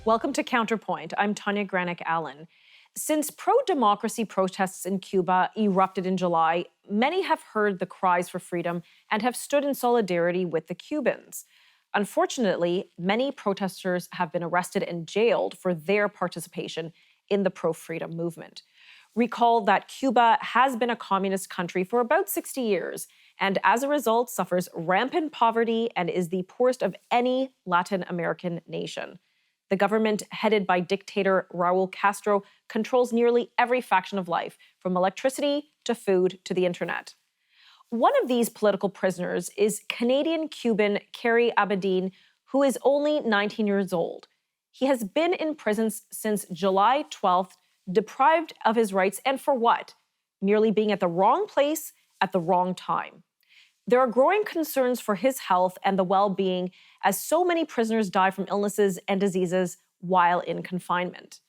Welcome to Counterpoint. I'm Tanya Granick-Allen. Since pro-democracy protests in Cuba erupted in July, many have heard the cries for freedom and have stood in solidarity with the Cubans. Unfortunately, many protesters have been arrested and jailed for their participation in the pro-freedom movement. Recall that Cuba has been a communist country for about 60 years, and as a result suffers rampant poverty and is the poorest of any Latin American nation. The government, headed by dictator Raul Castro, controls nearly every faction of life, from electricity to food to the internet. One of these political prisoners is Canadian-Cuban Cary Abedin, who is only 19 years old. He has been in prison since July 12th, deprived of his rights, and for what? Merely being at the wrong place at the wrong time. There are growing concerns for his health and the well-being, as so many prisoners die from illnesses and diseases while in confinement.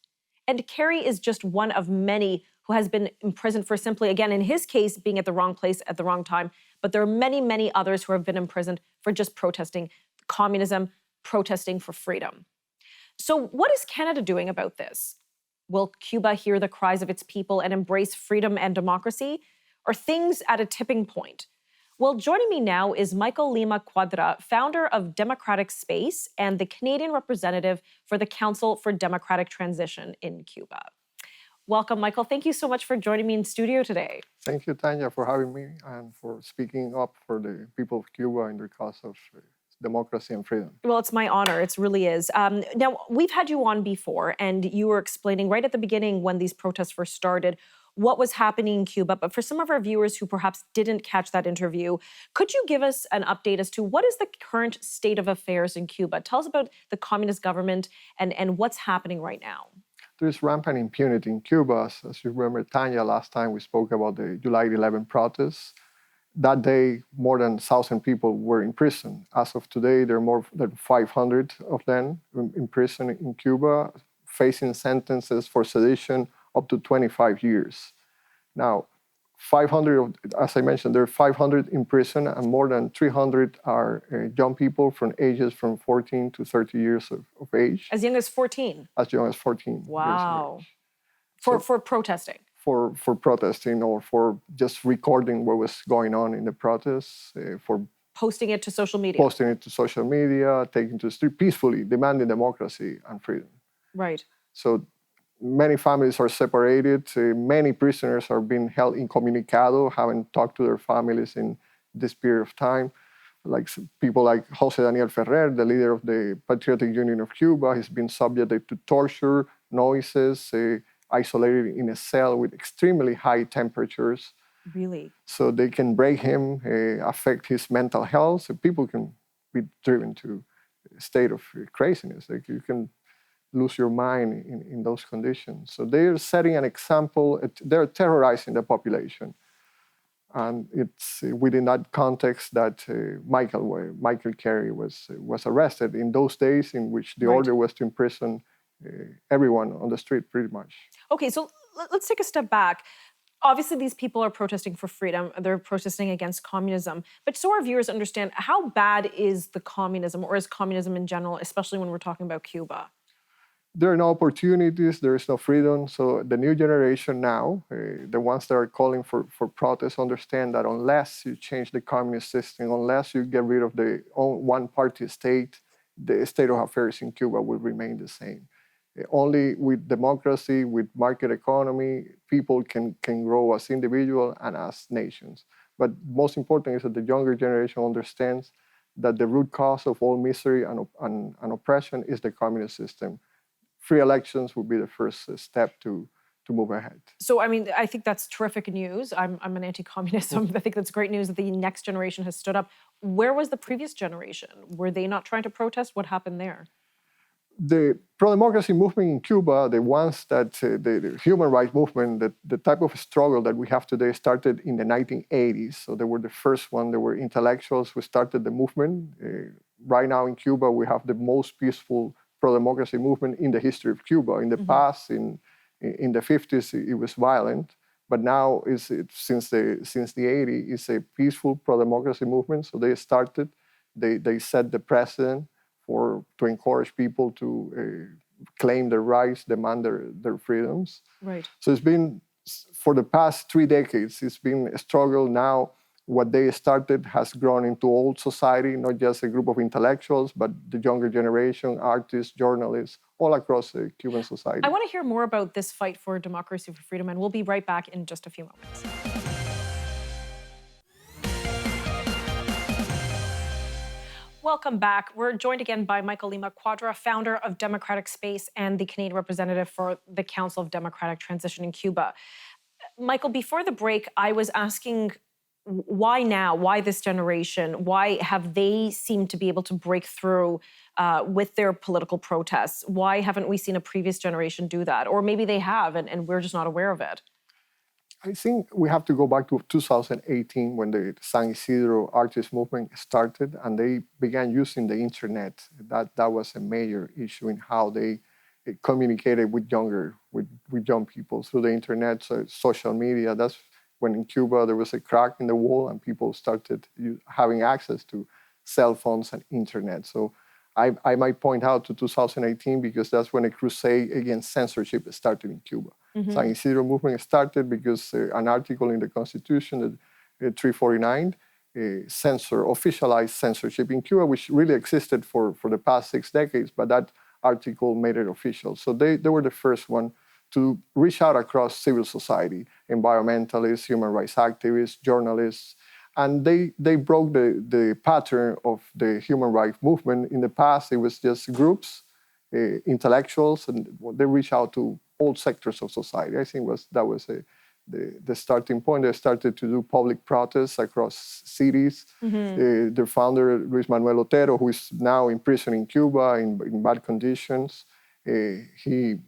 And Cary is just one of many who has been imprisoned for simply, again, in his case, being at the wrong place at the wrong time. But there are many, many others who have been imprisoned for just protesting communism, protesting for freedom. So what is Canada doing about this? Will Cuba hear the cries of its people and embrace freedom and democracy? Are things at a tipping point? Well, joining me now is Michael Lima Cuadra, founder of Democratic Space and the Canadian representative for the Council for Democratic Transition in Cuba. Welcome, Michael. Thank you so much for joining me in studio today. Thank you, Tanya, for having me and for speaking up for the people of Cuba in their cause of democracy and freedom. Well, it's my honor. It really is. Now, we've had you on before, and you were explaining right at the beginning when these protests first started what was happening in Cuba. But for some of our viewers who perhaps didn't catch that interview, could you give us an update as to what is the current state of affairs in Cuba? Tell us about the communist government and what's happening right now. There's rampant impunity in Cuba. As you remember, Tanya, last time we spoke about the July 11 protests. That day, more than 1,000 people were in prison. As of today, there are more than 500 of them in prison in Cuba, facing sentences for sedition up to 25 years. Now, 500, as I mentioned, there are 500 in prison, and more than 300 are young people from ages from 14 to 30 years of age. As young as 14? As young as 14 Wow. years of age. For protesting? For protesting or for just recording what was going on in the protests, for posting it to social media. Posting it to social media, taking to the street peacefully, demanding democracy and freedom. Right. So many families are separated. Many prisoners are being held incommunicado, haven't talked to their families in this period of time. Like people like Jose Daniel Ferrer, the leader of the Patriotic Union of Cuba, he's been subjected to torture, noises, isolated in a cell with extremely high temperatures. Really? So they can break him, affect his mental health. So people can be driven to a state of craziness. Like you can lose your mind in those conditions. So they're setting an example. They're terrorizing the population. And it's within that context that Michael Cary was arrested in those days in which the order was to imprison everyone on the street, pretty much. Okay, so let's take a step back. Obviously, these people are protesting for freedom. They're protesting against communism. But so our viewers understand, how bad is the communism, or is communism in general, especially when we're talking about Cuba? There are no opportunities, there is no freedom. So the new generation now, the ones that are calling for protests, understand that unless you change the communist system, unless you get rid of the one-party state, the state of affairs in Cuba will remain the same. Only with democracy, with market economy, people can grow as individuals and as nations. But most important is that the younger generation understands that the root cause of all misery and oppression is the communist system. Free elections would be the first step to move ahead. So, I mean, I think that's terrific news. I'm an anti-communist, so I think that's great news that the next generation has stood up. Where was the previous generation? Were they not trying to protest? What happened there? The pro-democracy movement in Cuba, the ones that the human rights movement, the type of struggle that we have today started in the 1980s. So they were the first one. There were intellectuals who started the movement. Right now in Cuba, we have the most peaceful pro-democracy movement in the history of Cuba. In the past, in the 50s, it was violent. But now, since the 80s, it's a peaceful pro-democracy movement. So they started, they set the precedent to encourage people to claim their rights, demand their freedoms. Right. So it's been, for the past 3 decades, it's been a struggle. Now, what they started has grown into old society, not just a group of intellectuals, but the younger generation, artists, journalists, all across the Cuban society. I want to hear more about this fight for democracy, for freedom, and we'll be right back in just a few moments. Welcome back. We're joined again by Michael Lima Cuadra, founder of Democratic Space and the Canadian representative for the Council of Democratic Transition in Cuba. Michael, before the break, I was asking why now? Why this generation? Why have they seemed to be able to break through with their political protests? Why haven't we seen a previous generation do that? Or maybe they have, and we're just not aware of it. I think we have to go back to 2018 when the San Isidro artist movement started and they began using the internet. That was a major issue in how they communicated with young people through the internet, so social media. That's when in Cuba there was a crack in the wall and people started having access to cell phones and internet. So I might point out to 2018 because that's when a crusade against censorship started in Cuba. Mm-hmm. San Isidro movement started because an article in the Constitution, 349, officialized censorship in Cuba, which really existed for the past 6 decades, but that article made it official. So they were the first one to reach out across civil society, environmentalists, human rights activists, journalists, and they broke the pattern of the human rights movement. In the past, it was just groups, intellectuals, and they reached out to all sectors of society. I think that was the starting point. They started to do public protests across cities. Mm-hmm. Their founder, Luis Manuel Otero, who is now in prison in Cuba in bad conditions, he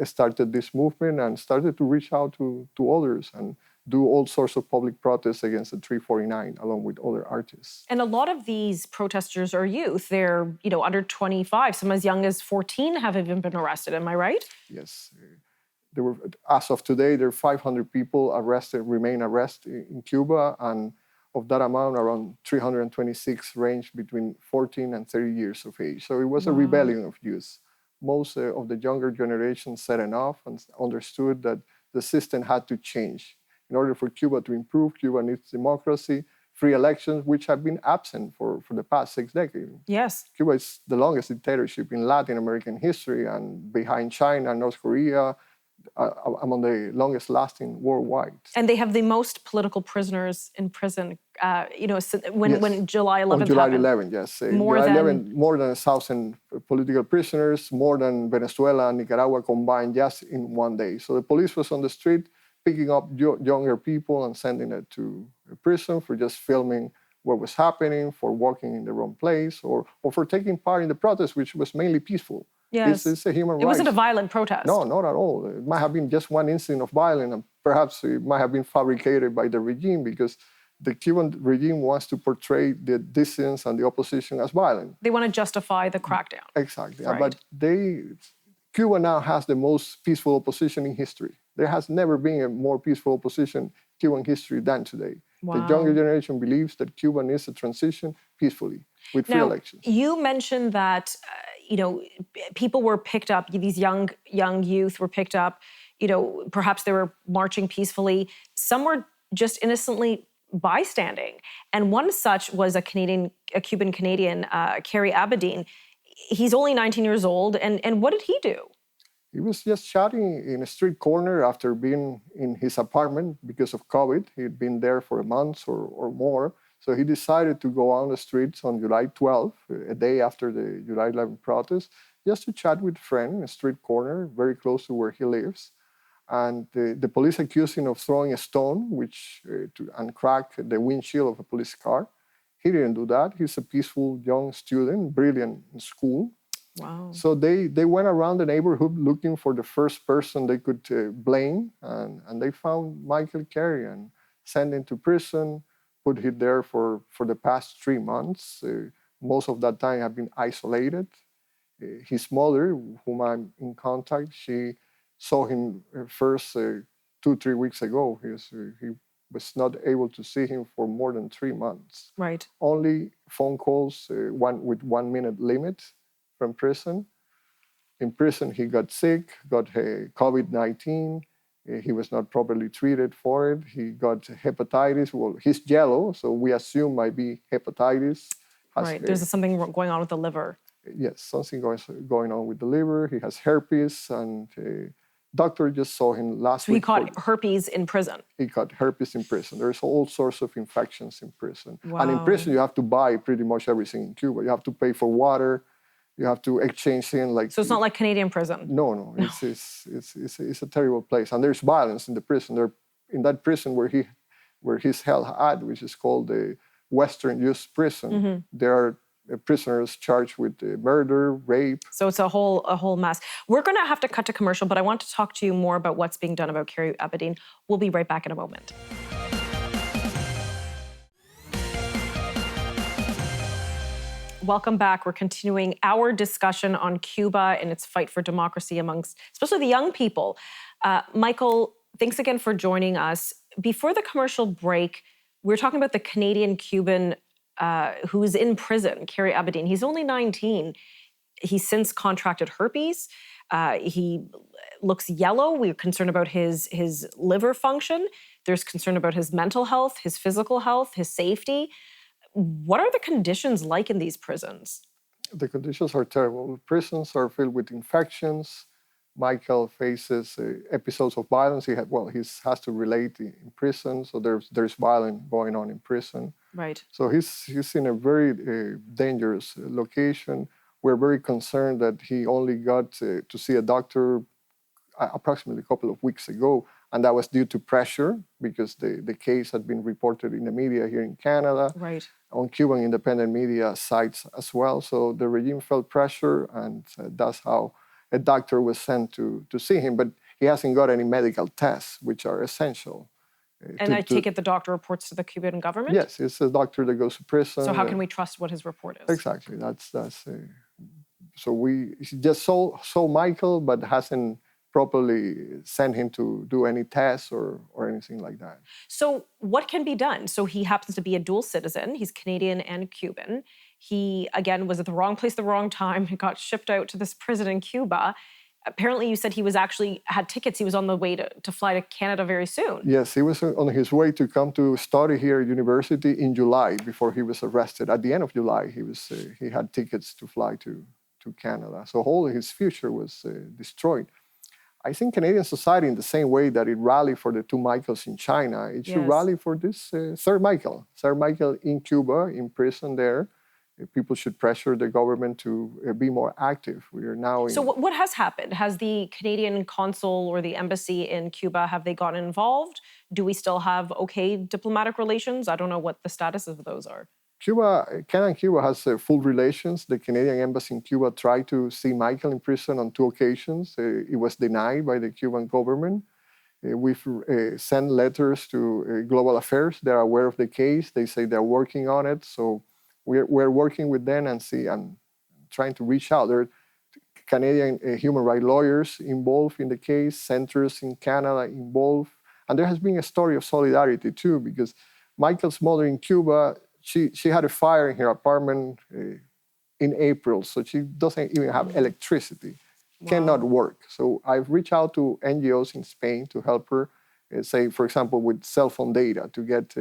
started this movement and started to reach out to others and do all sorts of public protests against the 349 along with other artists. And a lot of these protesters are youth. They're, under 25. Some as young as 14 have even been arrested. Am I right? Yes. There were, as of today, there are 500 people remain arrested in Cuba, and of that amount, around 326 range between 14 and 30 years of age. So it was a rebellion of youth. Most of the younger generation said enough and understood that the system had to change. In order for Cuba to improve, Cuba needs democracy, free elections, which have been absent for the past 6 decades. Yes. Cuba is the longest dictatorship in Latin American history, and behind China and North Korea, among the longest lasting worldwide. And they have the most political prisoners in prison, when July 11th On July happened. 11th, yes. More than 1,000 political prisoners, more than Venezuela and Nicaragua combined just in one day. So the police was on the street picking up younger people and sending it to prison for just filming what was happening, for walking in the wrong place, or for taking part in the protest, which was mainly peaceful. Yes. It's a human right. It wasn't a violent protest. No, not at all. It might have been just one incident of violence, and perhaps it might have been fabricated by the regime because the Cuban regime wants to portray the dissidents and the opposition as violent. They want to justify the crackdown. Exactly. Right. But Cuba now has the most peaceful opposition in history. There has never been a more peaceful opposition in Cuban history than today. Wow. The younger generation believes that Cuba needs a transition peacefully with free elections. You mentioned that people were picked up, these young youth were picked up, perhaps they were marching peacefully. Some were just innocently bystanding. And one such was a Cuban Canadian, Kerry Abedin. He's only 19 years old. And what did he do? He was just chatting in a street corner after being in his apartment because of COVID. He'd been there for a month or more. So he decided to go on the streets on July 12th, a day after the July 11th protest, just to chat with a friend in a street corner very close to where he lives. And the police accused him of throwing a stone and crack the windshield of a police car. He didn't do that. He's a peaceful young student, brilliant in school. Wow. So they went around the neighborhood looking for the first person they could blame, and they found Michael Kerry and sent him to prison, put him there for the past 3 months. Most of that time have been isolated. His mother, whom I'm in contact, she saw him first 2-3 weeks ago. He was not able to see him for more than 3 months. Right. Only phone calls with 1 minute limit from prison. In prison, he got sick, got COVID-19. He was not properly treated for it. He got hepatitis. Well, he's yellow, so we assume might be hepatitis. Right. There's something going on with the liver. Yes, something going on with the liver. He has herpes, and doctor just saw him last week. So he caught herpes in prison. He caught herpes in prison. There's all sorts of infections in prison. Wow. And in prison, you have to buy pretty much everything in Cuba. You have to pay for water. You have to exchange things like. So it's not like Canadian prison. No. It's a terrible place, and there's violence in the prison. In that prison where he's held at, which is called the Western Youth Prison. There are prisoners charged with murder, rape. So it's a whole mess. We're going to have to cut to commercial, but I want to talk to you more about what's being done about Carrie Abedin. We'll be right back in a moment. Welcome back. We're continuing our discussion on Cuba and its fight for democracy amongst especially the young people. Michael, thanks again for joining us. Before the commercial break, we were talking about the Canadian-Cuban who's in prison, Carrie Abedin. He's only 19. He's since contracted herpes. He looks yellow. We're concerned about his liver function. There's concern about his mental health, his physical health, his safety. What are the conditions like in these prisons? The conditions are terrible. Prisons are filled with infections. Michael faces episodes of violence. He has to relate in prison, so there's violence going on in prison. Right. So he's in a very dangerous location. We're very concerned that he only got to see a doctor approximately a couple of weeks ago, and that was due to pressure because the case had been reported in the media here in Canada, right, on Cuban independent media sites as well. So the regime felt pressure, and that's how a doctor was sent to see him, but he hasn't got any medical tests, which are essential. And I take it the doctor reports to the Cuban government? Yes, it's a doctor that goes to prison. So how can we trust what his report is? Exactly. So we just saw Michael, but hasn't properly sent him to do any tests or anything like that. So what can be done? So he happens to be a dual citizen. He's Canadian and Cuban. He, again, was at the wrong place at the wrong time. He got shipped out to this prison in Cuba. Apparently, you said he was had tickets. He was on the way to fly to Canada very soon. Yes, he was on his way to come to study here at university in July before he was arrested. At the end of July, he had tickets to fly to Canada. So all his future was destroyed. I think Canadian society, in the same way that it rallied for the two Michaels in China, it should rally for this third Michael in Cuba, in prison there. People should pressure the government to be more active. We are now in... So what has happened? Has the Canadian consul or the embassy in Cuba, have they gotten involved? Do we still have okay diplomatic relations? I don't know what the status of those are. Canada and Cuba has full relations. The Canadian embassy in Cuba tried to see Michael in prison on 2 occasions. It was denied by the Cuban government. We've sent letters to Global Affairs. They're aware of the case. They say they're working on it. So we're working with them and trying to reach out. There are Canadian human rights lawyers involved in the case, centers in Canada involved. And there has been a story of solidarity too, because Michael's mother in Cuba, she had a fire in her apartment in April, so she doesn't even have electricity, cannot work. So I've reached out to NGOs in Spain to help her, say, for example, with cell phone data to get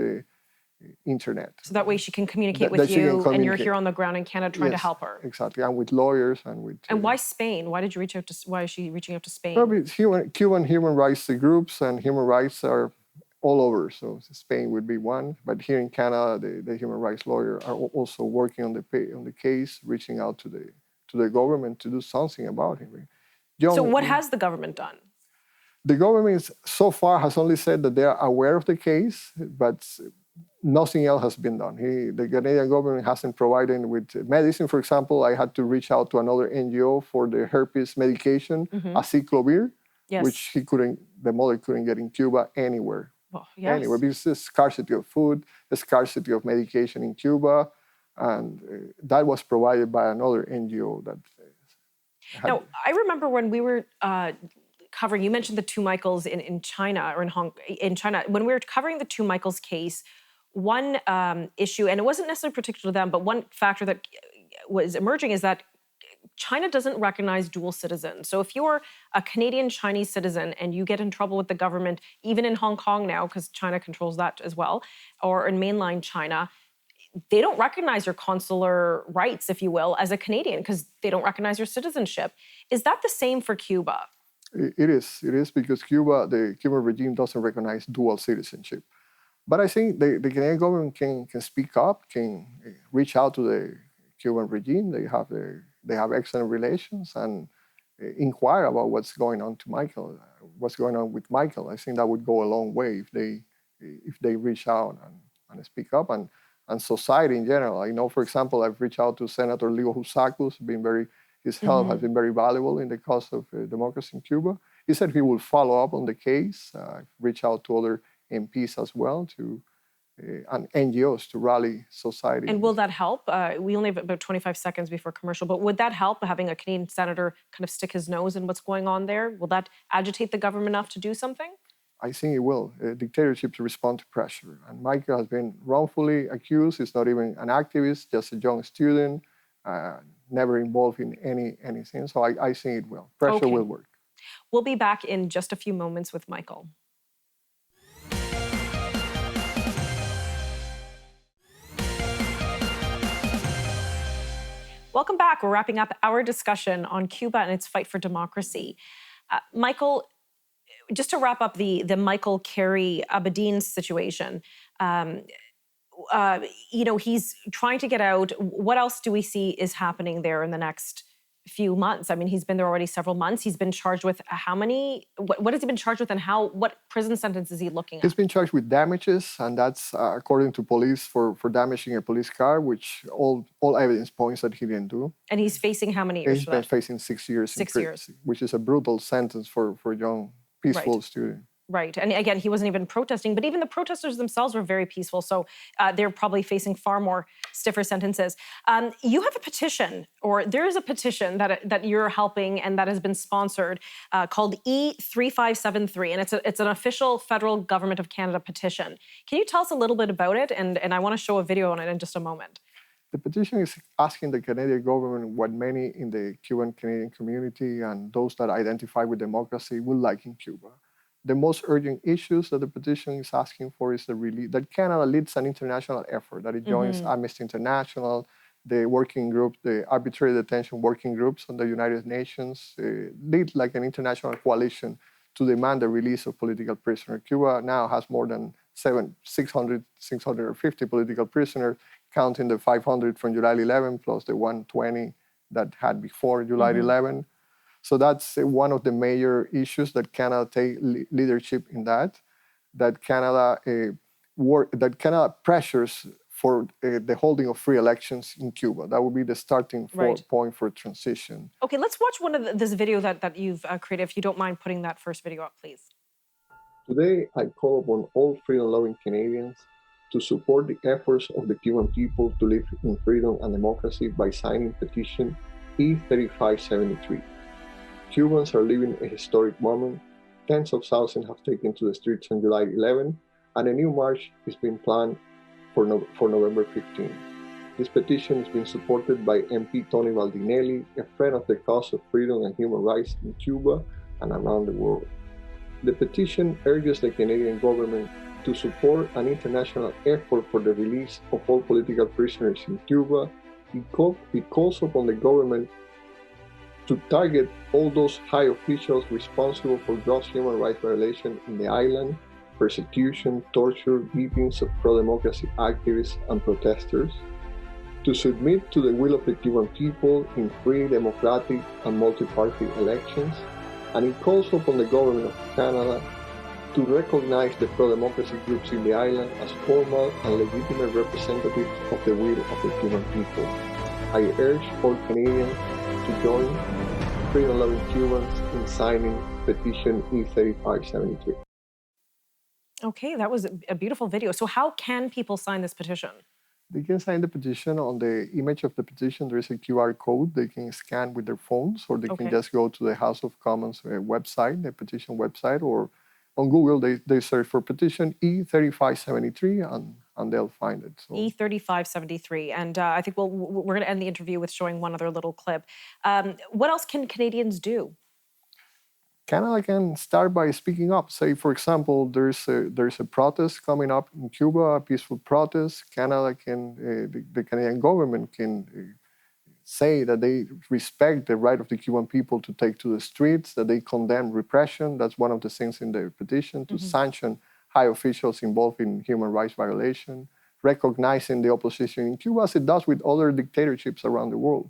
internet. So that way she can communicate with you, and you're here on the ground in Canada trying to help her. Exactly, and with lawyers and with... And why Spain? Why did you reach out to? Why is she reaching out to Spain? Probably Cuban human rights groups and human rights are all over. So Spain would be one, but here in Canada, the human rights lawyer are also working on the case, reaching out to the government to do something about him. So what has the government done? The government so far has only said that they are aware of the case, but nothing else has been done. The Canadian government hasn't provided with medicine. For example, I had to reach out to another NGO for the herpes medication, aciclovir, which the mother couldn't get in Cuba anywhere. Well, yes. Anyway, because there's scarcity of food, the scarcity of medication in Cuba, and that was provided by another NGO that Now, I remember when we were covering, you mentioned the two Michaels in China, or in China. When we were covering the two Michaels case, one issue, and it wasn't necessarily particular to them, but one factor that was emerging is that China doesn't recognize dual citizens. So if you're a Canadian Chinese citizen and you get in trouble with the government, even in Hong Kong now, because China controls that as well, or in mainland China, they don't recognize your consular rights, if you will, as a Canadian, because they don't recognize your citizenship. Is that the same for Cuba? It is. It is because Cuba, the Cuban regime doesn't recognize dual citizenship. But I think the Canadian government can speak up, can reach out to the Cuban regime. They have excellent relations and inquire about what's going on with Michael. I think that would go a long way if they reach out and speak up, and society in general. I know, for example, I've reached out to Senator Leo Husacus, his help has been very valuable in the cause of democracy in Cuba. He said he will follow up on the case. I've reached out to other MPs as well, and NGOs to rally society. And will that help? We only have about 25 seconds before commercial, but would that help, having a Canadian senator kind of stick his nose in what's going on there? Will that agitate the government enough to do something? I think it will. Dictatorships respond to pressure. And Michael has been wrongfully accused. He's not even an activist, just a young student, never involved in anything. So I think it will. Pressure will work. We'll be back in just a few moments with Michael. Welcome back. We're wrapping up our discussion on Cuba and its fight for democracy. Michael, just to wrap up the Michael Carey Abedin situation, he's trying to get out. What else do we see is happening there in the next few months? I mean, he's been there already several months. He's been charged with how many? What has he been charged with, and what prison sentence is he looking at? He's been charged with damages, and that's according to police for damaging a police car, which all evidence points that he didn't do. And he's facing how many years? He's been facing 6 years. 6 years, which is a brutal sentence for a young, peaceful student. Right. And again, he wasn't even protesting, but even the protesters themselves were very peaceful. So they're probably facing far more stiffer sentences. You have a petition, or there is a petition that you're helping and that has been sponsored called E3573. And it's an official federal government of Canada petition. Can you tell us a little bit about it? And I want to show a video on it in just a moment. The petition is asking the Canadian government what many in the Cuban Canadian community and those that identify with democracy would like in Cuba. The most urgent issues that the petition is asking for is that Canada leads an international effort, that it joins Amnesty International, the working group, the arbitrary detention working groups on the United Nations, lead like an international coalition to demand the release of political prisoners. Cuba now has more than 650 political prisoners, counting the 500 from July 11 plus the 120 that had before July 11. So that's one of the major issues that Canada take leadership in that Canada pressures for the holding of free elections in Cuba. That would be the starting point for transition. Okay, let's watch one of this video that you've created. If you don't mind putting that first video up, please. Today, I call upon all freedom-loving Canadians to support the efforts of the Cuban people to live in freedom and democracy by signing petition E3573. Cubans are living a historic moment. Tens of thousands have taken to the streets on July 11, and a new march is being planned for November 15. This petition is being supported by MP Tony Baldinelli, a friend of the cause of freedom and human rights in Cuba and around the world. The petition urges the Canadian government to support an international effort for the release of all political prisoners in Cuba. It calls upon the government to target all those high officials responsible for gross human rights violations in the island, persecution, torture, beatings of pro-democracy activists and protesters, to submit to the will of the Cuban people in free, democratic, and multi-party elections, and it calls upon the government of Canada to recognize the pro-democracy groups in the island as formal and legitimate representatives of the will of the Cuban people. I urge all Canadians to join freedom-loving Cubans in signing petition E3573. Okay, that was a beautiful video. So how can people sign this petition? They can sign the petition. On the image of the petition, there is a QR code they can scan with their phones, or they can just go to the House of Commons website, the petition website, or on Google, they search for petition E3573, and and they'll find it. So E3573. And I think we're going to end the interview with showing one other little clip. What else can Canadians do? Canada can start by speaking up. Say, for example, there's a protest coming up in Cuba, a peaceful protest. Canada can, the Canadian government can say that they respect the right of the Cuban people to take to the streets, that they condemn repression. That's one of the things in the petition, to sanction high officials involved in human rights violation, recognizing the opposition in Cuba as it does with other dictatorships around the world.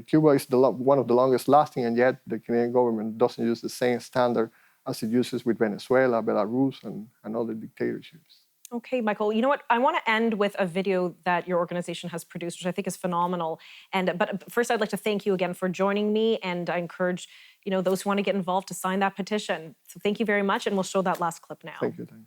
Cuba is one of the longest lasting, and yet the Canadian government doesn't use the same standard as it uses with Venezuela, Belarus, and other dictatorships. Okay, Michael, you know what? I want to end with a video that your organization has produced, which I think is phenomenal. But first, I'd like to thank you again for joining me, and I encourage those who want to get involved to sign that petition. So thank you very much, and we'll show that last clip now. Thank you, Tanya.